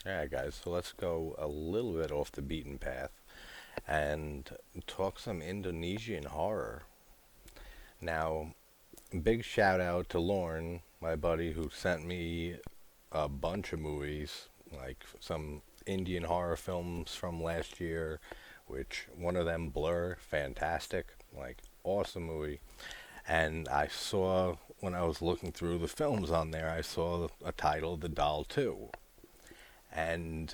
Alright, guys, so let's go a little bit off the beaten path and talk some Indonesian horror. Now, big shout out to Lorne, my buddy, who sent me a bunch of movies, like some Indian horror films from last year, which one of them, Blur, fantastic, like awesome movie. And I saw, when I was looking through the films on there, I saw a title, The Doll 2. And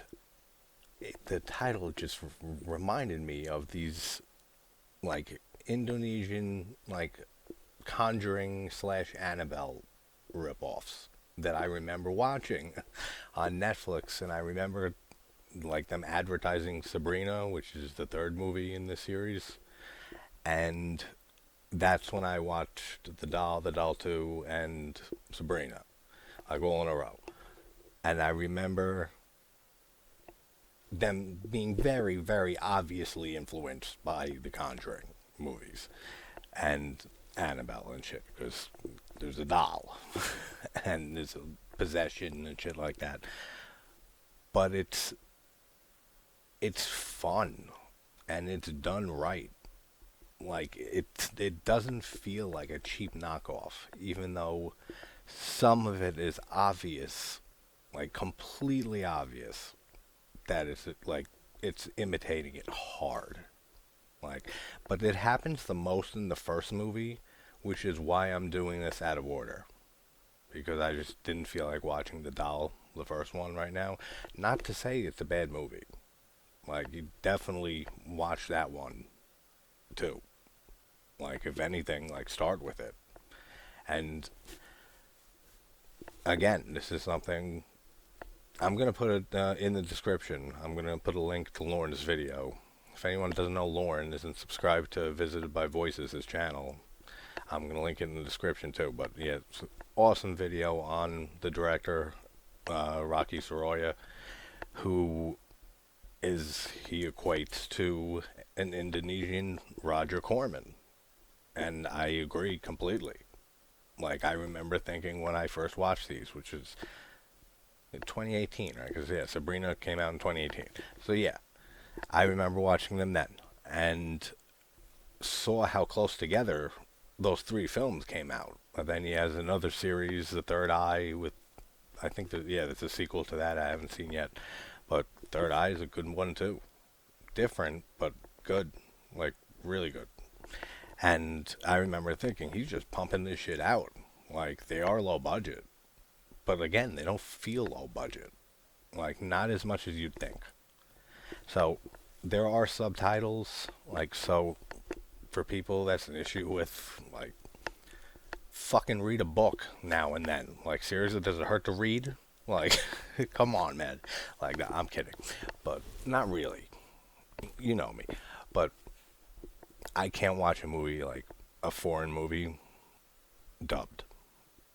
the title just reminded me of these like Indonesian like Conjuring slash Annabelle ripoffs that I remember watching on Netflix, and I remember like them advertising Sabrina, which is the third movie in the series, and that's when I watched The Doll 2, and Sabrina, like all in a row. And I remember them being very, very obviously influenced by the Conjuring movies and Annabelle and shit, because there's a doll and there's a possession and shit like that. But it's fun and it's done right. Like it doesn't feel like a cheap knockoff, even though some of it is obvious, like completely obvious that it's like it's imitating it hard. Like, but it happens the most in the first movie, which is why I'm doing this out of order because I just didn't feel like watching the doll, the first one right now. Not to say it's a bad movie. Like, you definitely watch that one too. Like, if anything, like start with it. And again, this is something I'm gonna put it in the description. I'm gonna put a link to Lauren's video. If anyone doesn't know Lauren, isn't subscribed to Visited by Voices, his channel, I'm gonna link it in the description too. But yeah, it's an awesome video on the director, Rocky Soraya, who he equates to an Indonesian Roger Corman, and I agree completely. Like I remember thinking when I first watched these, which is in 2018, right? Because yeah, Sabrina came out in 2018. So yeah, I remember watching them then and saw how close together those three films came out. And then he has another series, The Third Eye, with I think that yeah, there's a sequel to that I haven't seen yet. But Third Eye is a good one too. Different, but good, like really good. And I remember thinking he's just pumping this shit out. Like they are low budget, but again, they don't feel low budget. Like not as much as you'd think. So there are subtitles. Like so, for people that's an issue with like fucking read a book now and then. Like seriously, does it hurt to read? Like, come on, man. Like, nah, I'm kidding, but not really. You know me. But I can't watch a movie like a foreign movie dubbed.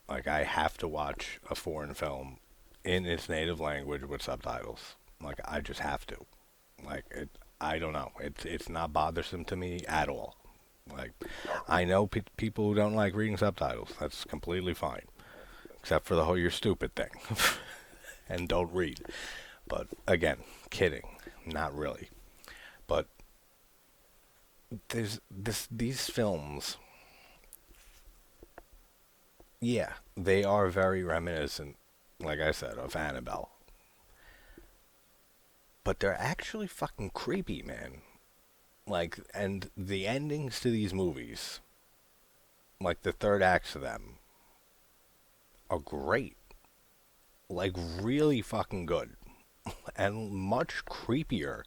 Like I have to watch a foreign film in its native language with subtitles. Like I just have to. Like it, I don't know. It's not bothersome to me at all. Like I know people who don't like reading subtitles. That's completely fine, except for the whole "you're stupid" thing, and don't read. But again, kidding. Not really. But there's these films. Yeah, they are very reminiscent, like I said, of Annabelle. But they're actually fucking creepy, man. Like, and the endings to these movies, like the third acts of them, are great. Like, really fucking good. And much creepier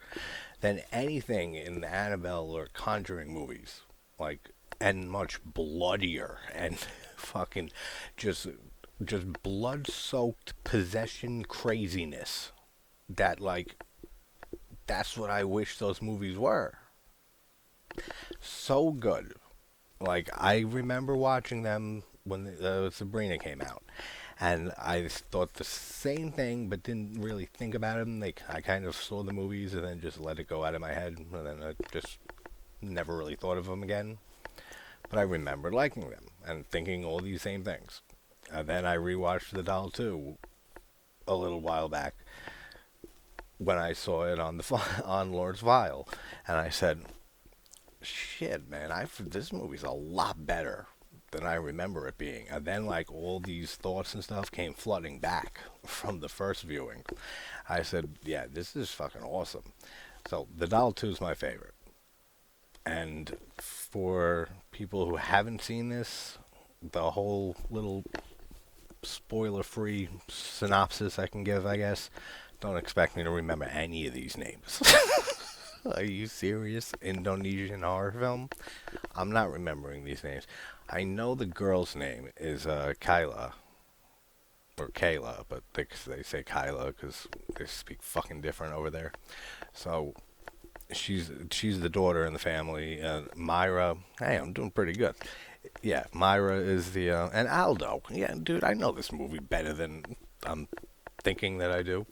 than anything in the Annabelle or Conjuring movies. Like, and much bloodier and fucking just blood soaked possession craziness that like that's what I wish those movies were. So good. Like I remember watching them when Sabrina came out, and I thought the same thing, but didn't really think about it. Like I kind of saw the movies and then just let it go out of my head, and then I just never really thought of them again. But I remember liking them and thinking all these same things. And then I rewatched The Doll 2 a little while back, when I saw it on on Lord's File, and I said, "Shit, man, this movie's a lot better than I remember it being." And then like all these thoughts and stuff came flooding back from the first viewing. I said, "Yeah, this is fucking awesome." So The Doll 2 is my favorite. And for people who haven't seen this, the whole little spoiler-free synopsis I can give, I guess. Don't expect me to remember any of these names. Are you serious? Indonesian horror film? I'm not remembering these names. I know the girl's name is Kyla, or Kayla, but they say Kyla because they speak fucking different over there. So she's the daughter in the family. Maira, hey, I'm doing pretty good. Yeah, Maira is the and Aldo. Yeah, dude, I know this movie better than I'm thinking that I do.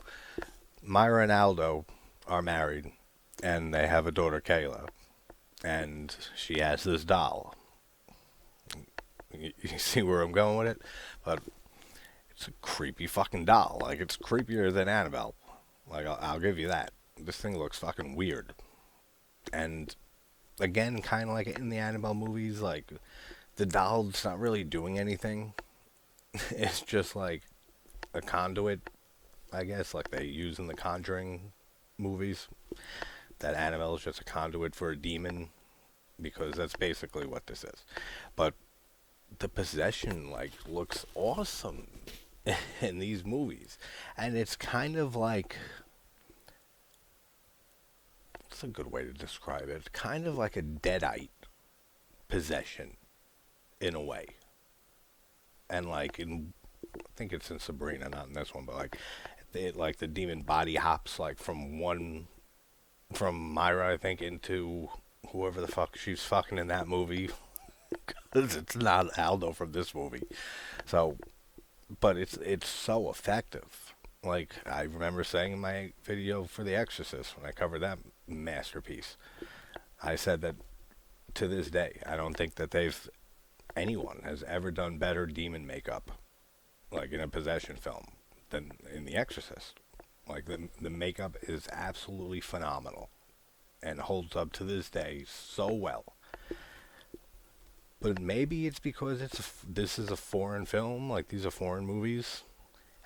Myra and Aldo are married, and they have a daughter, Kayla, and she has this doll. You see where I'm going with it? But it's a creepy fucking doll. Like, it's creepier than Annabelle. Like, I'll give you that. This thing looks fucking weird. And, again, kind of like in the Annabelle movies, like, the doll's not really doing anything. It's just, like, a conduit, I guess, like they use in the Conjuring movies. That Annabelle is just a conduit for a demon, because that's basically what this is. But the possession like looks awesome in these movies, and it's kind of like, what's a good way to describe it? Kind of like a deadite possession in a way. And like in, I think it's in Sabrina, not in this one, but like like the demon body hops like from Myra, I think, into whoever the fuck she's fucking in that movie. Because it's not Aldo from this movie. So, but it's so effective. Like I remember saying in my video for The Exorcist when I covered that masterpiece, I said that to this day I don't think that anyone has ever done better demon makeup, like in a possession film, than in The Exorcist. Like the makeup is absolutely phenomenal, and holds up to this day so well. But maybe it's because this is a foreign film, like these are foreign movies,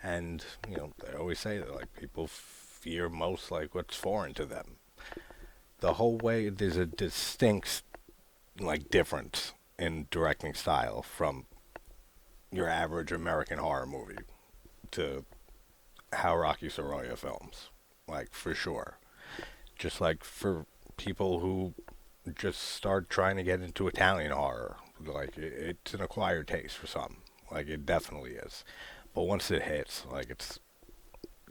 and they always say that like people fear most like what's foreign to them. The whole way there's a distinct like difference in directing style from your average American horror movie to how Rocky Soraya films, like for sure. Just like for people who just start trying to get into Italian horror, like it's an acquired taste for some. Like it definitely is. But once it hits, like it's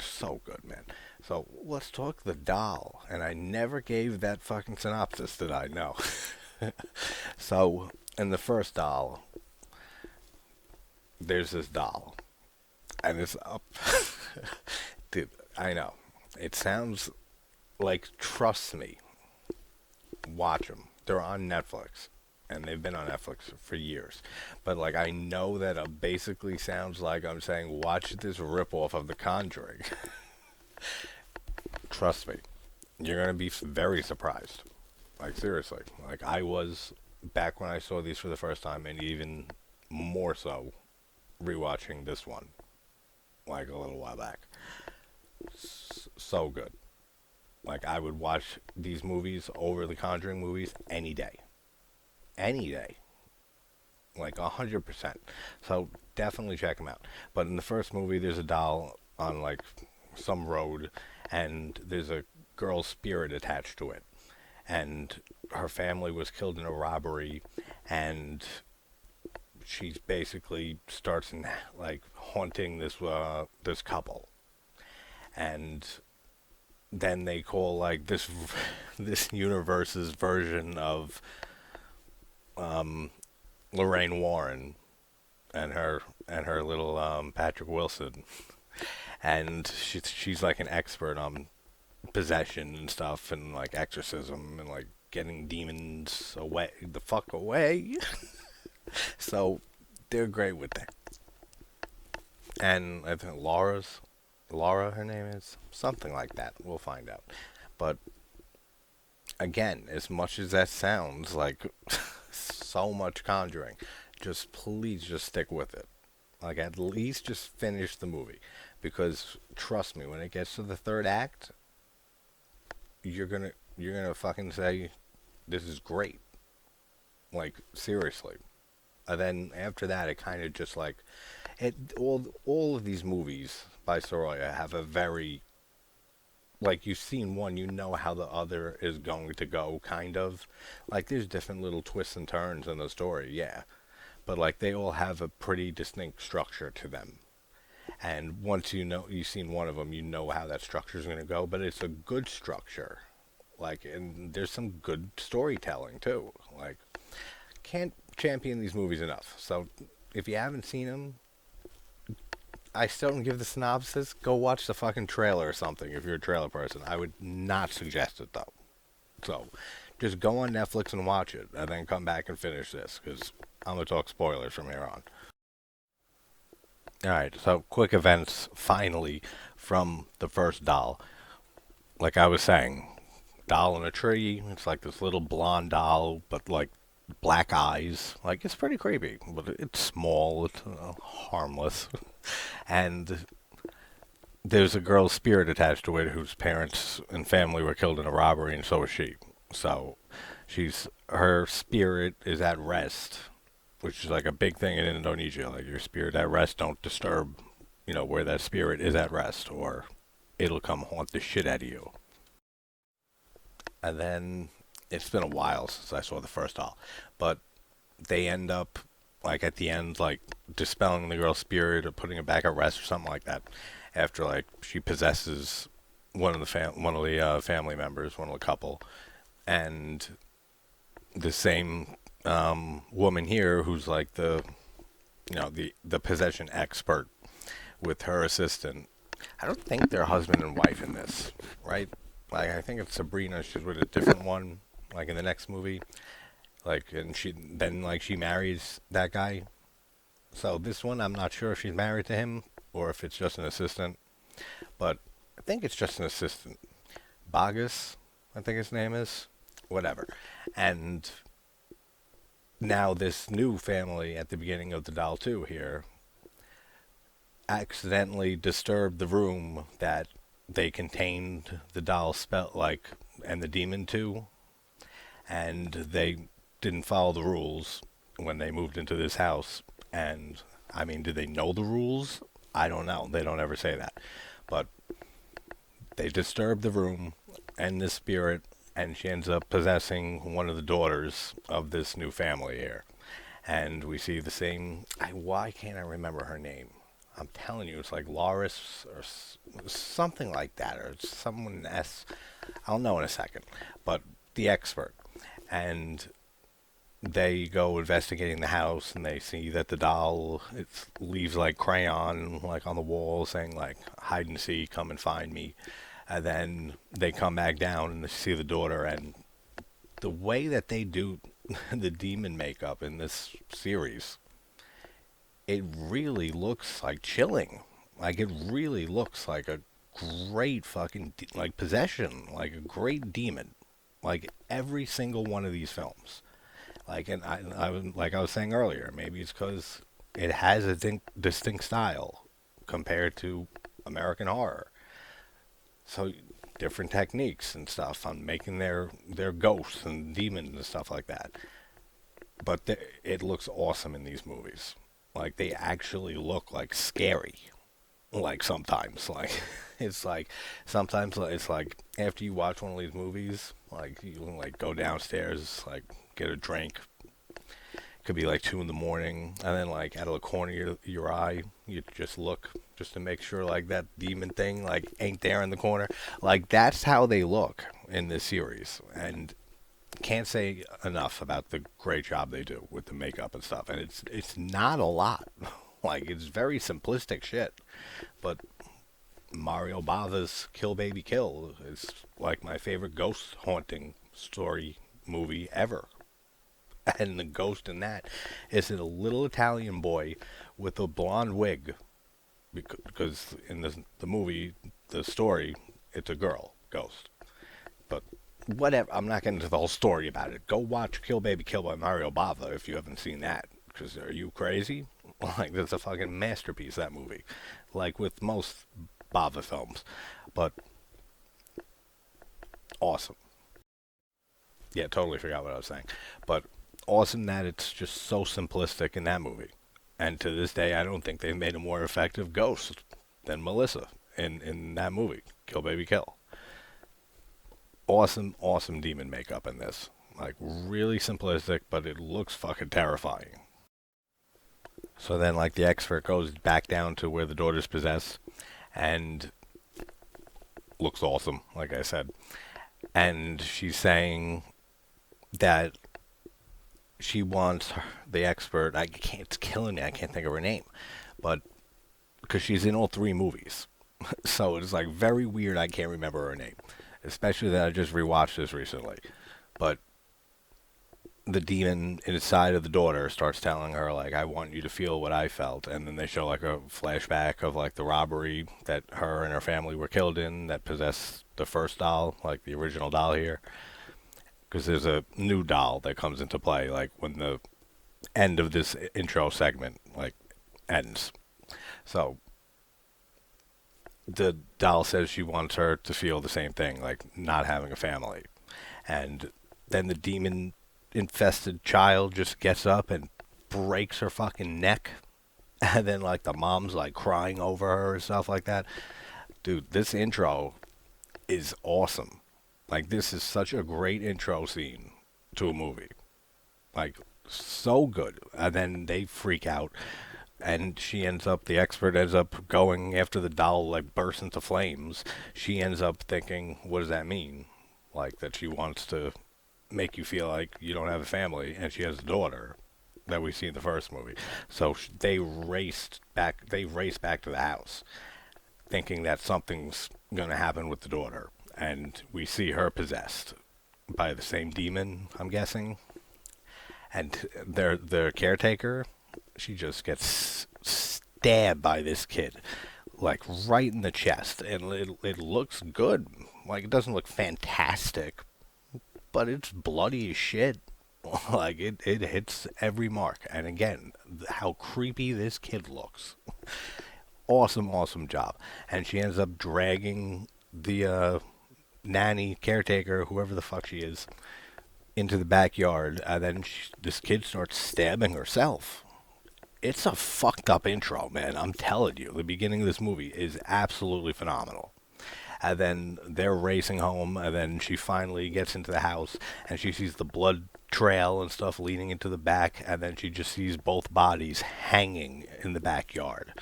so good, man. So let's talk the doll. And I never gave that fucking synopsis, did I? No. So in the first doll, there's this doll, and it's up. Dude, I know. It sounds like, trust me, watch them. They're on Netflix, and they've been on Netflix for years. But like, I know that it basically sounds like I'm saying, watch this ripoff of The Conjuring. Trust me, you're gonna be very surprised. Like seriously, like I was back when I saw these for the first time, and even more so rewatching this one like a little while back. So good. Like I would watch these movies over the Conjuring movies any day. Any day. Like 100%. So definitely check them out. But in the first movie, there's a doll on like some road, and there's a girl's spirit attached to it. And her family was killed in a robbery, and she basically starts like haunting this couple. And then they call like this universe's version of Lorraine Warren and her little Patrick Wilson, and she's like an expert on possession and stuff, and like exorcism, and like getting demons away the fuck away. So they're great with that. And I think Laura's Laura, her name is something like that. We'll find out. But again, as much as that sounds like so much Conjuring, just please just stick with it. Like at least just finish the movie, because trust me, when it gets to the third act, you're gonna fucking say this is great. Like seriously. And then after that, it kind of just like it. All of these movies by Soraya have a very, like, you've seen one, you know how the other is going to go, kind of. Like there's different little twists and turns in the story, yeah, but like they all have a pretty distinct structure to them. And once you know you've seen one of them, you know how that structure is going to go. But it's a good structure, like, and there's some good storytelling too. Like, can't champion these movies enough. So if you haven't seen them, I still don't give the synopsis. Go watch the fucking trailer or something if you're a trailer person. I would not suggest it though. So just go on Netflix and watch it, and then come back and finish this, because I'm gonna talk spoilers from here on. All right. So quick events finally from the first doll. Like I was saying, doll in a tree. It's like this little blonde doll, but like black eyes. Like it's pretty creepy, but it's small. It's harmless, and there's a girl's spirit attached to it whose parents and family were killed in a robbery, and so was she. So she's her spirit is at rest, which is like a big thing in Indonesia. Like your spirit at rest, don't disturb, where that spirit is at rest, or it'll come haunt the shit out of you. And then it's been a while since I saw the first doll, but they end up like at the end, like dispelling the girl's spirit or putting it back at rest or something like that. After like she possesses one of the family members, one of the couple, and the same woman here who's like the possession expert with her assistant. I don't think they're husband and wife in this, right? Like I think it's Sabrina. She's with a different one. Like in the next movie, like and she marries that guy. So this one, I'm not sure if she's married to him or if it's just an assistant. But I think it's just an assistant. Bogus, I think his name is. Whatever. And now this new family at the beginning of the doll 2 here accidentally disturbed the room that they contained the doll spell, like, and the demon to, and they didn't follow the rules when they moved into this house. And I mean, do they know the rules? I don't know. They don't ever say that. But they disturb the room and the spirit, and she ends up possessing one of the daughters of this new family here. And we see the same. Why can't I remember her name? I'm telling you, it's like Loris or something like that, or someone S. I'll know in a second. But the expert. And they go investigating the house, and they see that the doll, it leaves like crayon like on the wall saying like hide and seek, come and find me. And then they come back down and they see the daughter, and the way that they do the demon makeup in this series, it really looks like chilling. Like it really looks like a great fucking like possession, like a great demon. Like every single one of these films. Like, and like I was saying earlier, maybe it's because it has a distinct style compared to American horror. So different techniques and stuff on making their ghosts and demons and stuff like that. But it looks awesome in these movies. Like they actually look like scary. Like sometimes, like it's like sometimes it's like after you watch one of these movies, like you can like go downstairs, like get a drink. Could be like 2 in the morning, and then like out of the corner of your eye, you just look just to make sure like that demon thing like ain't there in the corner. Like that's how they look in this series, and can't say enough about the great job they do with the makeup and stuff. And it's not a lot. Like it's very simplistic shit, but Mario Bava's Kill Baby Kill is like my favorite ghost haunting story movie ever. And the ghost in that is a little Italian boy with a blonde wig because in the movie, the story, it's a girl ghost. But whatever, I'm not getting into the whole story about it. Go watch Kill Baby Kill by Mario Bava if you haven't seen that. Because are you crazy? Like, that's a fucking masterpiece, that movie. Like with most Bava films. But awesome. Yeah, totally forgot what I was saying. But awesome that it's just so simplistic in that movie. And to this day, I don't think they've made a more effective ghost than Melissa in that movie, Kill Baby Kill. Awesome, awesome demon makeup in this. Like, really simplistic, but it looks fucking terrifying. So then, like, the expert goes back down to where the daughter's possessed, and looks awesome, like I said. And she's saying that she wants the expert. I can't. It's killing me. I can't think of her name, but because she's in all three movies, so it's like very weird. I can't remember her name, especially that I just rewatched this recently. But the demon inside of the daughter starts telling her like, I want you to feel what I felt. And then they show like a flashback of like the robbery that her and her family were killed in that possessed the first doll, like the original doll here. Because there's a new doll that comes into play like when the end of this intro segment like ends. So the doll says she wants her to feel the same thing, like not having a family. And then the demon infested child just gets up and breaks her fucking neck. And then like the mom's like crying over her and stuff like that. Dude, this intro is awesome. Like, this is such a great intro scene to a movie. Like, so good. And then they freak out. And the expert ends up going after the doll, like, bursts into flames. She ends up thinking, what does that mean? Like, that she wants to make you feel like you don't have a family, and she has a daughter that we see in the first movie. So they raced back to the house, thinking that something's going to happen with the daughter. And we see her possessed by the same demon, I'm guessing. And their caretaker, she just gets stabbed by this kid, like right in the chest. And it looks good. Like, it doesn't look fantastic, but it's bloody as shit. Like, it hits every mark. And again, how creepy this kid looks. Awesome, awesome job. And she ends up dragging the nanny, caretaker, whoever the fuck she is, into the backyard, and then this kid starts stabbing herself. It's a fucked up intro, man. I'm telling you, the beginning of this movie is absolutely phenomenal. And then they're racing home, and then she finally gets into the house, and she sees the blood trail and stuff leading into the back, and then she just sees both bodies hanging in the backyard,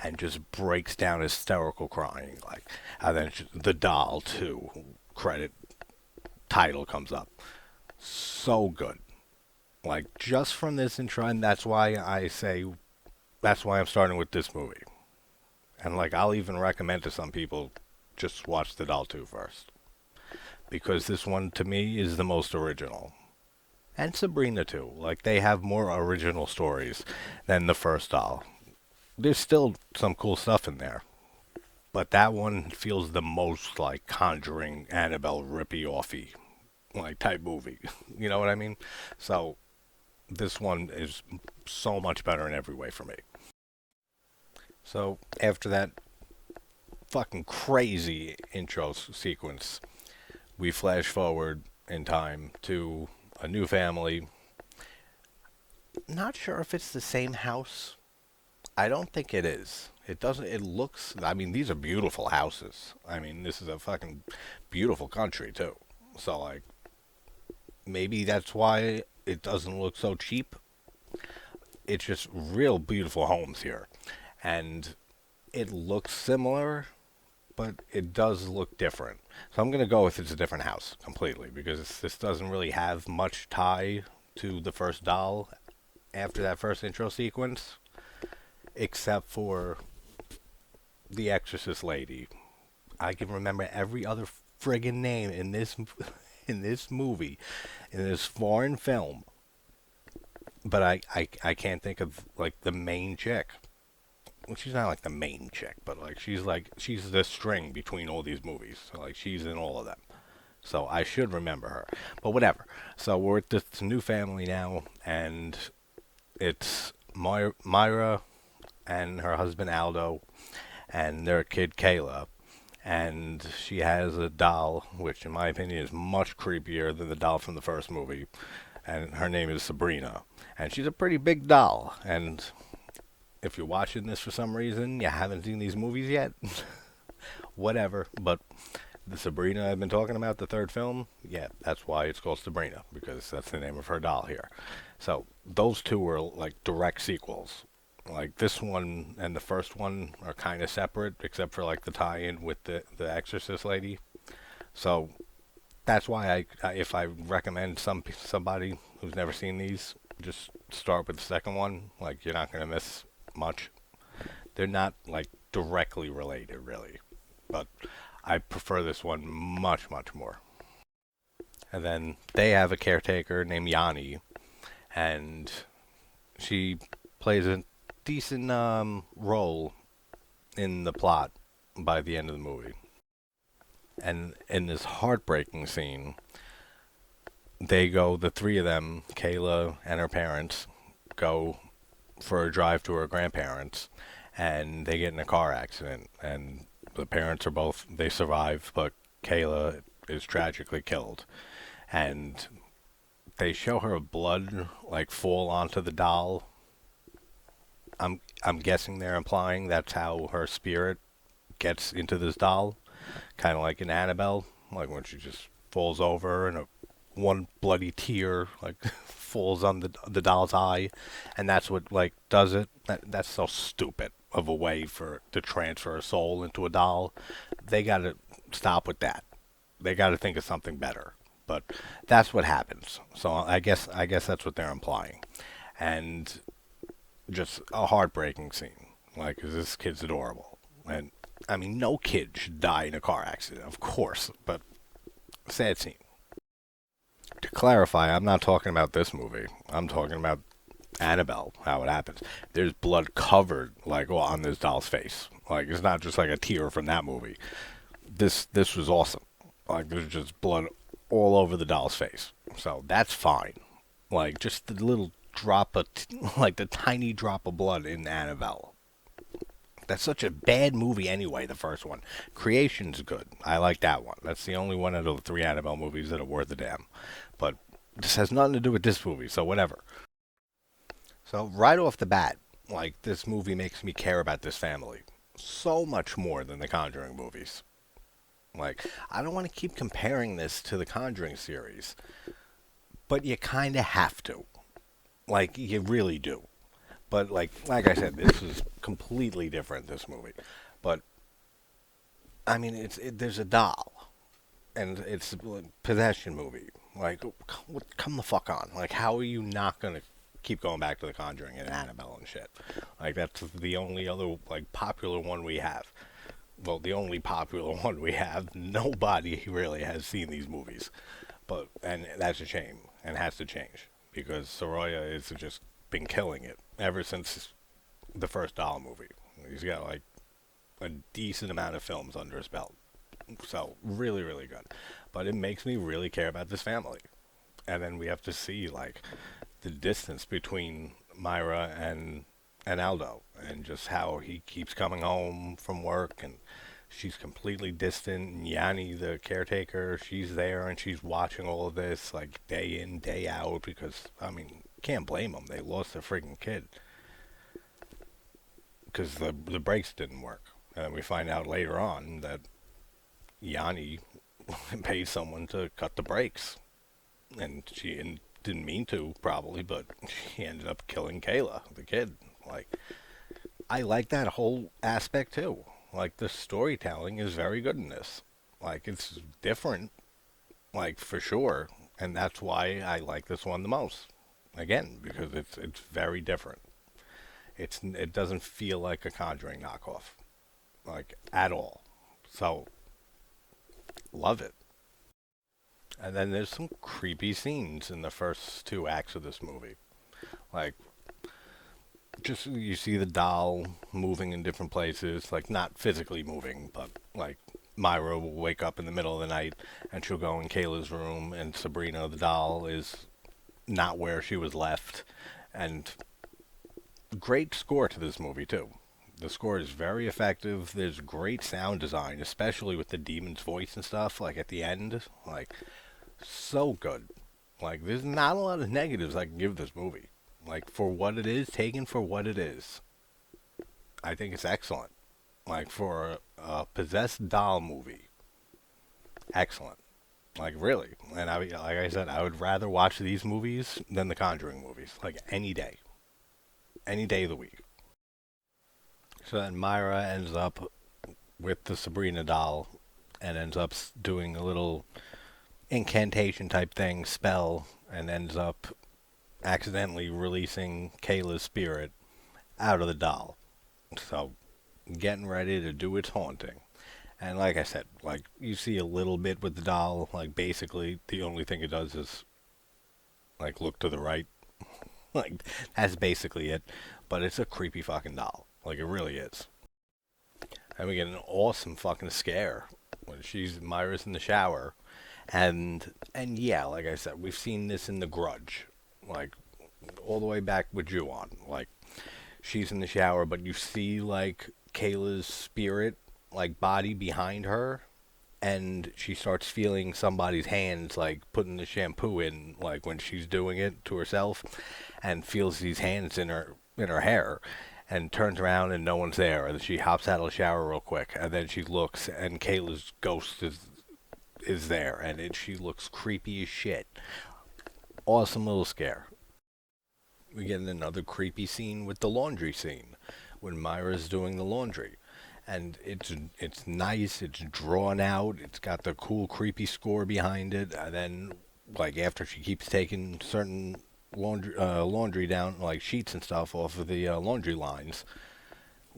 and just breaks down hysterical crying, like, and then the doll too. Credit title comes up. So good. Like, just from this intro, and that's why I'm starting with this movie. And like, I'll even recommend to some people, just watch the doll 2 first. Because this one, to me, is the most original. And Sabrina too. Like, they have more original stories than the first doll. There's still some cool stuff in there. But that one feels the most like Conjuring, Annabelle, rippy-offy, like, type movie. You know what I mean? So, this one is so much better in every way for me. So, after that fucking crazy intro sequence, we flash forward in time to a new family. Not sure if it's the same house. I don't think it is. It doesn't, it looks, I mean, these are beautiful houses. I mean, this is a fucking beautiful country, too. So, like, maybe that's why it doesn't look so cheap. It's just real beautiful homes here. And it looks similar, but it does look different. So I'm going to go with it's a different house completely, because this doesn't really have much tie to the first doll after that first intro sequence, except for the Exorcist lady. I can remember every other friggin' name in this in this movie, in this foreign film, but I can't think of like the main chick. well, she's not like the main chick, but she's the string between all these movies. So, like she's in all of them. So I should remember her. But whatever. So we're at this new family now, and it's Myra and her husband Aldo and their kid Kayla. And she has a doll, which in my opinion is much creepier than the doll from the first movie. And her name is Sabrina. And she's a pretty big doll. And if you're watching this for some reason, you haven't seen these movies yet, whatever. But the Sabrina I've been talking about, the third film, yeah, that's why it's called Sabrina, because that's the name of her doll here. So those two are like direct sequels. Like this one and the first one are kind of separate, except for like the tie-in with the Exorcist lady. So that's why if I recommend somebody who's never seen these, just start with the second one. Like you're not gonna miss much. They're not like directly related, really, but I prefer this one much, much more. And then they have a caretaker named Yanni, and she plays a decent role in the plot by the end of the movie. And in this heartbreaking scene, the three of them, Kayla and her parents, go for a drive to her grandparents, and they get in a car accident. And the parents they survive, but Kayla is tragically killed. And they show her blood like fall onto the doll. I'm guessing they're implying that's how her spirit gets into this doll, kind of like in Annabelle, like when she just falls over and one bloody tear like falls on the doll's eye, and that's what like does it. That's so stupid of a way to transfer a soul into a doll. They got to stop with that. They got to think of something better. But that's what happens. So I guess that's what they're implying, and just a heartbreaking scene. Like, 'cause this kid's adorable, and I mean, no kid should die in a car accident, of course, but sad scene. To clarify, I'm not talking about this movie. I'm talking about Annabelle, how it happens. There's blood covered, like, on this doll's face. Like, it's not just like a tear from that movie. This was awesome. Like, there's just blood all over the doll's face. So that's fine. Like, just the little drop of, like, the tiny drop of blood in Annabelle. That's such a bad movie anyway, the first one. Creation's good. I like that one. That's the only one out of the three Annabelle movies that are worth a damn. But this has nothing to do with this movie, so whatever. So right off the bat, like, this movie makes me care about this family so much more than the Conjuring movies. Like, I don't want to keep comparing this to the Conjuring series, but you kind of have to. Like, you really do. But like I said, this is completely different, this movie. But I mean, there's a doll, and it's a possession movie. Like, come the fuck on. Like, how are you not gonna keep going back to The Conjuring and Annabelle and shit? Like, that's the only other like popular one we have. Well, the only popular one we have. Nobody really has seen these movies, and that's a shame and has to change because Soraya has just been killing it ever since the first doll movie. He's got like a decent amount of films under his belt. So really, really good. But it makes me really care about this family. And then we have to see like the distance between Myra and Aldo, and just how he keeps coming home from work, and she's completely distant. And Yanni, the caretaker, she's there and she's watching all of this like day in, day out, because I mean, can't blame them. They lost their freaking kid because the brakes didn't work. And we find out later on that Yanni paid someone to cut the brakes, and she didn't mean to probably, but she ended up killing Kayla, the kid. Like, I like that whole aspect too. Like, the storytelling is very good in this. Like, it's different, like, for sure, and that's why I like this one the most. Again, because it's very different. It doesn't feel like a Conjuring knockoff, like, at all. So, love it. And then there's some creepy scenes in the first two acts of this movie. Like, just you see the doll moving in different places, like not physically moving, but like Myra will wake up in the middle of the night and she'll go in Kayla's room, and Sabrina the doll is not where she was left. And great score to this movie too. The score is very effective. There's great sound design, especially with the demon's voice and stuff. Like at the end, like so good. Like there's not a lot of negatives I can give this movie. Like for what it is, taken for what it is, I think it's excellent. Like for a possessed doll movie, excellent. Like really, and like I said, I would rather watch these movies than the Conjuring movies. Like any day of the week. So then Myra ends up with the Sabrina doll and ends up doing a little incantation type thing, spell, and ends up accidentally releasing Kayla's spirit out of the doll. So getting ready to do its haunting. And like I said, like you see a little bit with the doll, like basically the only thing it does is like look to the right. Like that's basically it. But it's a creepy fucking doll. Like it really is. And we get an awesome fucking scare when Myra's in the shower. And yeah, like I said, we've seen this in The Grudge. Like all the way back with Ju-on. Like she's in the shower, but you see like Kayla's spirit like body behind her, and she starts feeling somebody's hands like putting the shampoo in, like when she's doing it to herself, and feels these hands in her hair, and turns around and no one's there, and she hops out of the shower real quick, and then she looks and Kayla's ghost is there, and she looks creepy as shit. Awesome little scare. We get another creepy scene with the laundry scene when Myra's doing the laundry, and it's nice, it's drawn out, it's got the cool creepy score behind it, and then like after she keeps taking certain laundry down, like sheets and stuff off of the laundry lines,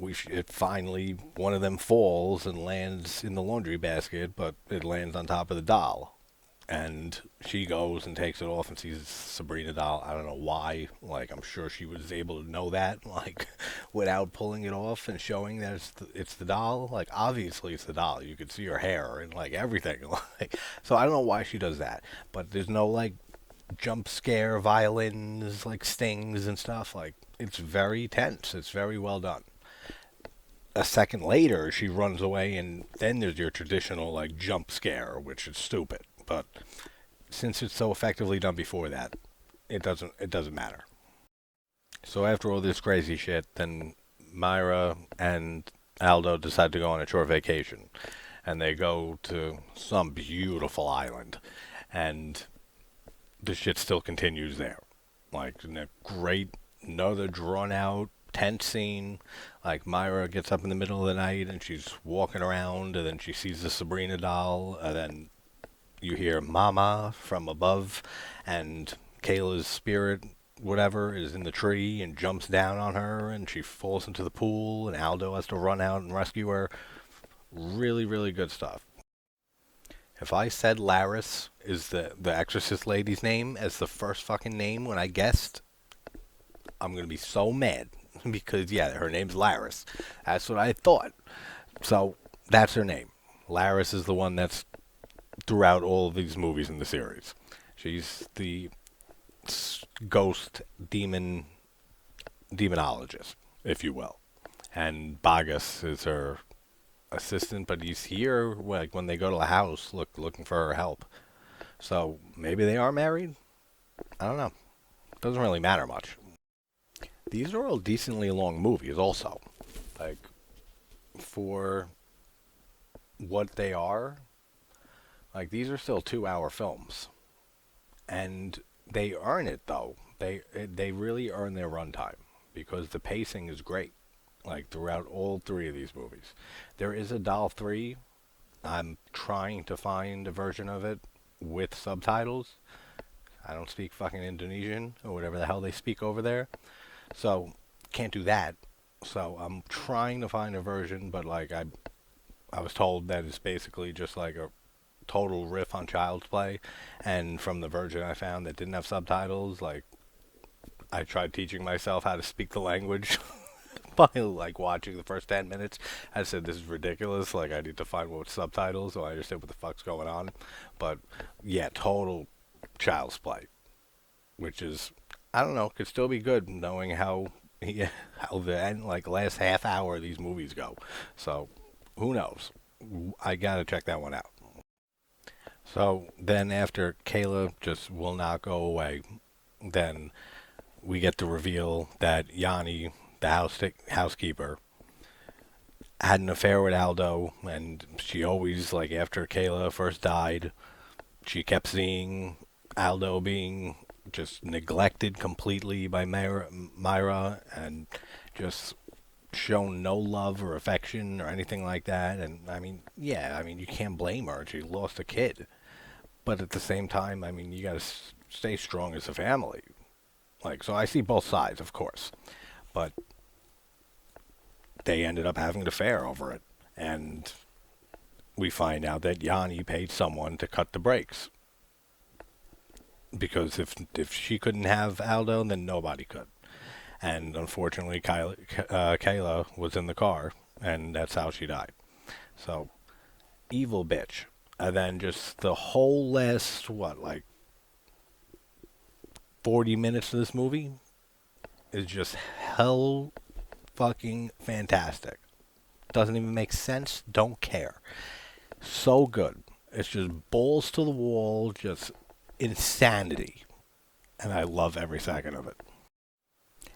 it finally, one of them falls and lands in the laundry basket, but it lands on top of the doll. And she goes and takes it off and sees Sabrina doll. I don't know why. Like, I'm sure she was able to know that, like, without pulling it off and showing that it's the doll. Like, obviously it's the doll. You could see her hair and, like, everything. Like, so I don't know why she does that. But there's no, like, jump scare violins, like, stings and stuff. Like, it's very tense. It's very well done. A second later, she runs away, and then there's your traditional, like, jump scare, which is stupid. But since it's so effectively done before that, it doesn't matter. So after all this crazy shit, then Myra and Aldo decide to go on a short vacation, and they go to some beautiful island, and the shit still continues there. Like a great, another drawn out, tense scene. Like Myra gets up in the middle of the night and she's walking around, and then she sees the Sabrina doll, and then you hear Mama from above, and Kayla's spirit, whatever, is in the tree and jumps down on her, and she falls into the pool, and Aldo has to run out and rescue her. Really, really good stuff. If I said Laris is the Exorcist lady's name as the first fucking name when I guessed, I'm going to be so mad. Because, yeah, her name's Laris. That's what I thought. So, that's her name. Laris is the one that's throughout all of these movies in the series. She's the ghost demonologist, if you will. And Bagas is her assistant, but he's here like when they go to the house looking for her help. So maybe they are married? I don't know. Doesn't really matter much. These are all decently long movies also. Like, for what they are, like, these are still 2-hour films. And they earn it, though. They really earn their runtime. Because the pacing is great. Like, throughout all 3 of these movies. There is a Doll 3. I'm trying to find a version of it with subtitles. I don't speak fucking Indonesian, or whatever the hell they speak over there. So, can't do that. So, I'm trying to find a version, but, like, I was told that it's basically just like a total riff on Child's Play, and from the version I found that didn't have subtitles, like, I tried teaching myself how to speak the language by like watching the first 10 minutes. I said this is ridiculous. Like I need to find what subtitles so I understand what the fuck's going on. But yeah, total child's play, which is I don't know, could still be good knowing how yeah, how the end like last half hour of these movies go. So who knows? I gotta check that one out. So then after Kayla just will not go away, then we get the reveal that Yanni, the housekeeper, had an affair with Aldo, and she always like after Kayla first died, she kept seeing Aldo being just neglected completely by Myra and just shown no love or affection or anything like that. And I mean, yeah, I mean you can't blame her. She lost a kid, but at the same time, I mean you gotta stay strong as a family. Like so, I see both sides, of course, but they ended up having an affair over it, and we find out that Yanni paid someone to cut the brakes because if she couldn't have Aldo, then nobody could. And unfortunately, Kayla was in the car, and that's how she died. So, evil bitch. And then just the whole last, what, like 40 minutes of this movie is just hell fucking fantastic. Doesn't even make sense, don't care. So good. It's just balls to the wall, just insanity. And I love every second of it.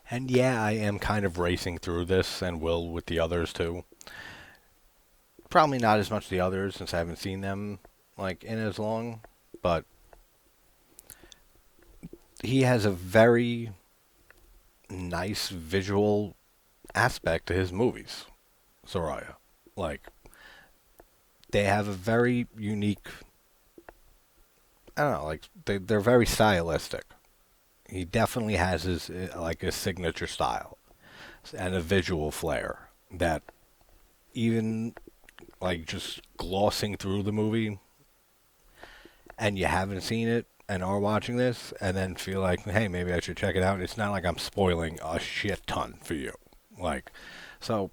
And yeah, I am kind of racing through this and will with the others too. Probably not as much the others since I haven't seen them like in as long, but he has a very nice visual aspect to his movies, Soraya. Like they have a very unique I don't know, like they're very stylistic. He definitely has his like a signature style and a visual flair that even like just glossing through the movie and you haven't seen it and are watching this and then feel like, hey, maybe I should check it out. It's not like I'm spoiling a shit ton for you. Like, so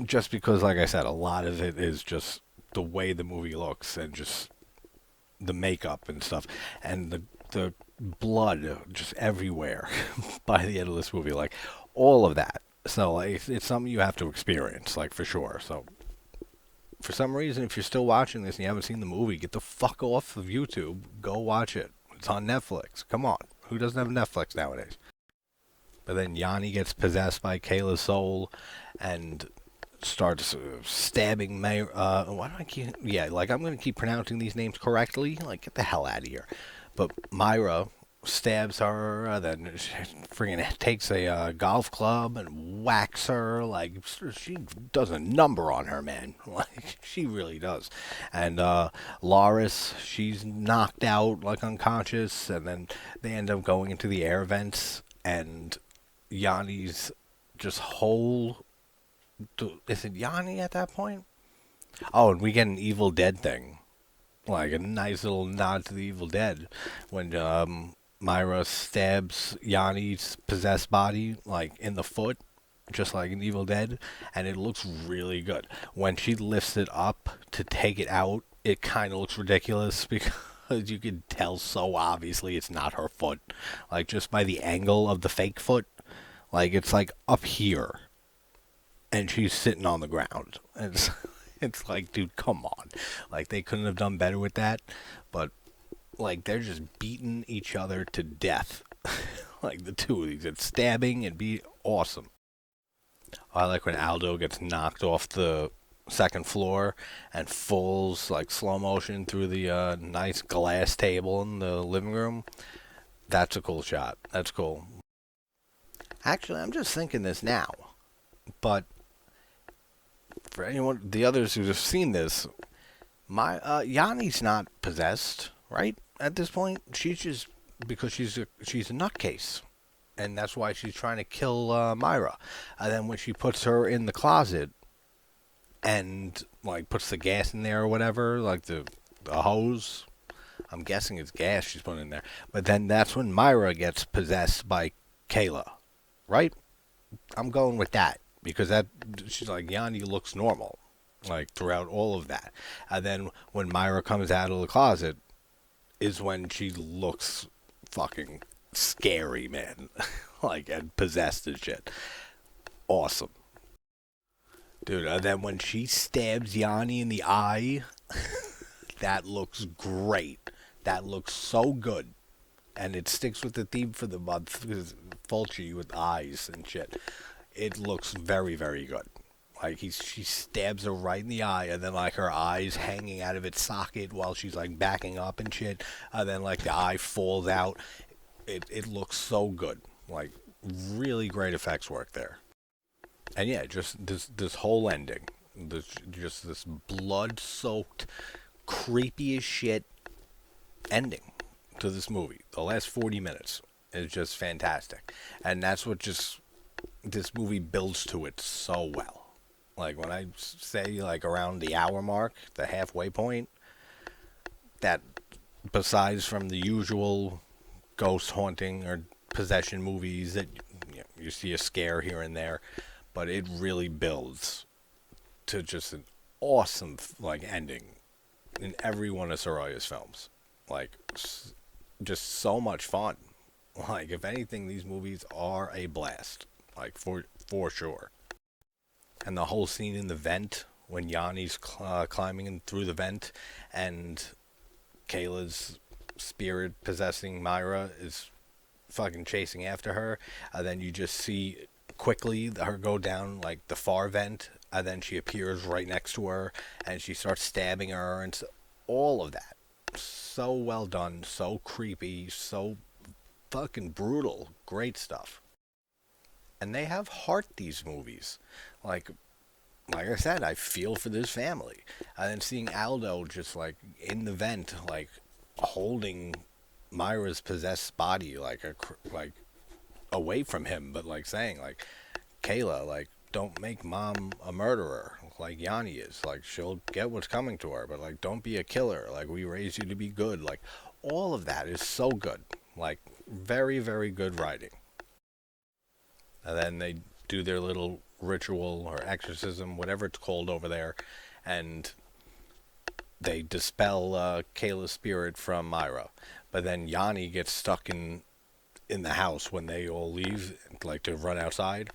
just because, like I said, a lot of it is just the way the movie looks and just the makeup and stuff and the blood just everywhere by the end of this movie, like all of that. So like, it's something you have to experience, like for sure. So for some reason, if you're still watching this and you haven't seen the movie, get the fuck off of YouTube. Go watch it. It's on Netflix. Come on. Who doesn't have Netflix nowadays? But then Yanni gets possessed by Kayla's soul and starts stabbing Maira. Why do I keep... Yeah, like I'm going to keep pronouncing these names correctly. Like, get the hell out of here. But Myra stabs her, then she freaking takes a golf club and whacks her. Like, she does a number on her, man. Like, she really does. And Loris, she's knocked out, like unconscious, and then they end up going into the air vents, and Yanni's just whole... Is it Yanni at that point? Oh, and we get an Evil Dead thing. Like a nice little nod to the Evil Dead when Myra stabs Yanni's possessed body like in the foot, just like in Evil Dead, and it looks really good. When she lifts it up to take it out, it kind of looks ridiculous because you can tell so obviously it's not her foot. Like just by the angle of the fake foot, like it's like up here, and she's sitting on the ground. It's like, dude, come on. Like, they couldn't have done better with that. But, like, they're just beating each other to death. Like, the two of these. It's stabbing and be awesome. I like when Aldo gets knocked off the second floor and falls, like, slow motion through the nice glass table in the living room. That's a cool shot. That's cool. Actually, I'm just thinking this now. But... for anyone, the others who have seen this, Yanni's not possessed, right? At this point, she's just because she's a nutcase, and that's why she's trying to kill Myra. And then when she puts her in the closet and like puts the gas in there or whatever, like the hose, I'm guessing it's gas she's putting in there. But then that's when Myra gets possessed by Kayla, right? I'm going with that because that she's like Yanni looks normal, like throughout all of that. And then when Myra comes out of the closet, is when she looks fucking scary, man, like and possessed and shit. Awesome, dude. And then when she stabs Yanni in the eye, that looks great. That looks so good. And it sticks with the theme for the month because Fulci with eyes and shit. It looks very, very good. Like she stabs her right in the eye, and then like her eyes hanging out of its socket while she's like backing up and shit. And then like the eye falls out. It looks so good. Like really great effects work there. And yeah, just this whole ending, just this blood soaked, creepy as shit ending to this movie. The last 40 minutes is just fantastic. And that's what just this movie builds to it so well. Like when I say like around the hour mark, the halfway point, that besides from the usual ghost haunting or possession movies that you see a scare here and there, but it really builds to just an awesome like ending in every one of Soraya's films. Like just so much fun. Like if anything, these movies are a blast. Like for sure. And the whole scene in the vent when Yanni's climbing in through the vent and Kayla's spirit possessing Myra is fucking chasing after her, and then you just see quickly her go down like the far vent, and then she appears right next to her and she starts stabbing her, and all of that so well done, so creepy, so fucking brutal. Great stuff. And they have heart, these movies. Like I said, I feel for this family. And then seeing Aldo just like in the vent, like holding Myra's possessed body, like away from him, but like saying like, Kayla, like don't make mom a murderer like Yanni is. Like she'll get what's coming to her, but like don't be a killer. Like we raised you to be good. Like all of that is so good. Like very, very good writing. And then they do their little ritual or exorcism, whatever it's called over there, and they dispel Kayla's spirit from Myra. But then Yanni gets stuck in the house when they all leave, like to run outside.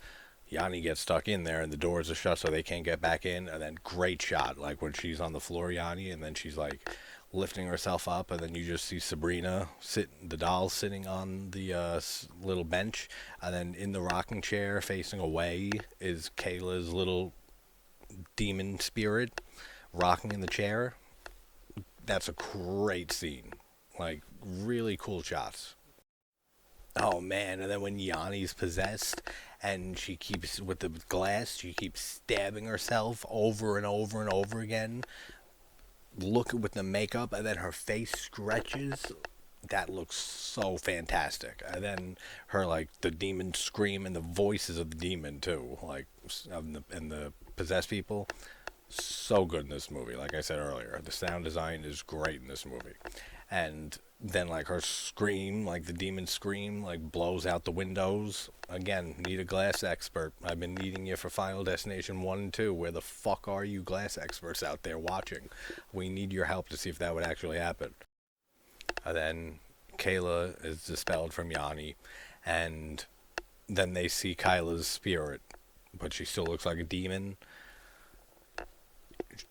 Yanni gets stuck in there, and the doors are shut, so they can't get back in. And then great shot, like when she's on the floor, Yanni, and then she's like lifting herself up, and then you just see Sabrina the doll sitting on the little bench, and then in the rocking chair facing away is Kayla's little demon spirit rocking in the chair. That's a great scene. Like really cool shots. Oh man, and then when Yanni's possessed and she keeps with the glass, she keeps stabbing herself over and over and over again. Look with the makeup, and then her face stretches. That looks so fantastic. And then her like the demon scream and the voices of the demon too, like and the possessed people. So good in this movie. Like I said earlier, the sound design is great in this movie. And then like her scream, like the demon scream, like blows out the windows. Again, need a glass expert. I've been needing you for Final Destination 1 and 2. Where the fuck are you glass experts out there watching? We need your help to see if that would actually happen. And then Kayla is dispelled from Yanni, and then they see Kyla's spirit, but she still looks like a demon.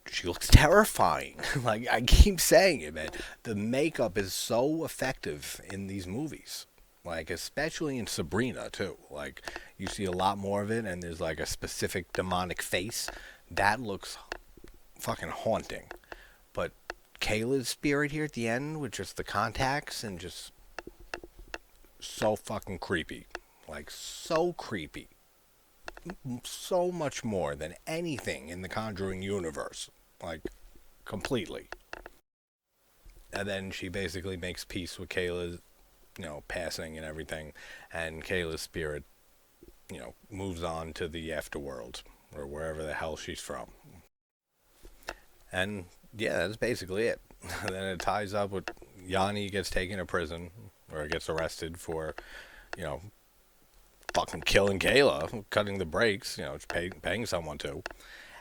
She looks terrifying. Like I keep saying it, man. The makeup is so effective in these movies. Like especially in Sabrina too. Like you see a lot more of it, and there's like a specific demonic face that looks fucking haunting. But Kayla's spirit here at the end with just the contacts and just so fucking creepy. Like so creepy. So much more than anything in the Conjuring universe. Like, completely. And then she basically makes peace with Kayla's, passing and everything. And Kayla's spirit, moves on to the afterworld. Or wherever the hell she's from. And, yeah, that's basically it. And then it ties up with Yanni gets taken to prison. Or gets arrested for, fucking killing Kayla, cutting the brakes, you know, paying someone to.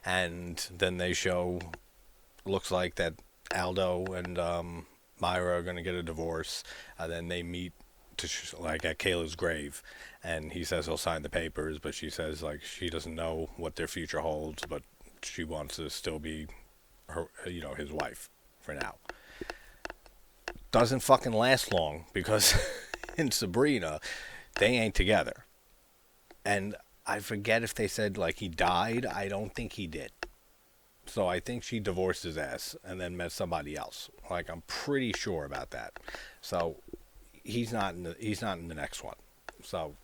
And then they show, looks like that Aldo and Maira are going to get a divorce. Then they meet like at Kayla's grave, and he says he'll sign the papers, but she says like she doesn't know what their future holds, but she wants to still be her, you know, his wife for now. Doesn't fucking last long because in Sabrina, they ain't together. And I forget if they said like he died. I don't think he did. So I think she divorced his ass and then met somebody else. Like I'm pretty sure about that. So he's not in the next one. So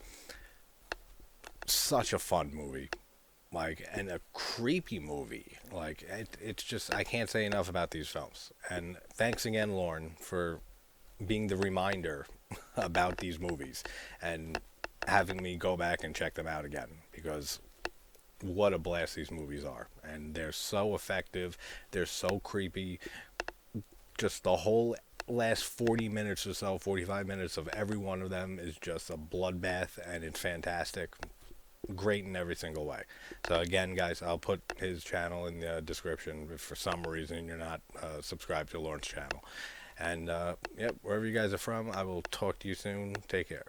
such a fun movie. Like, and a creepy movie. Like it's just I can't say enough about these films. And thanks again, Lauren, for being the reminder about these movies and having me go back and check them out again, because what a blast these movies are, and they're so effective, they're so creepy. Just the whole last 40 minutes or so, 45 minutes of every one of them is just a bloodbath, and it's fantastic, great in every single way. So again, guys, I'll put his channel in the description if for some reason you're not subscribed to Lauren's channel. And yep, wherever you guys are from, I will talk to you soon. Take care.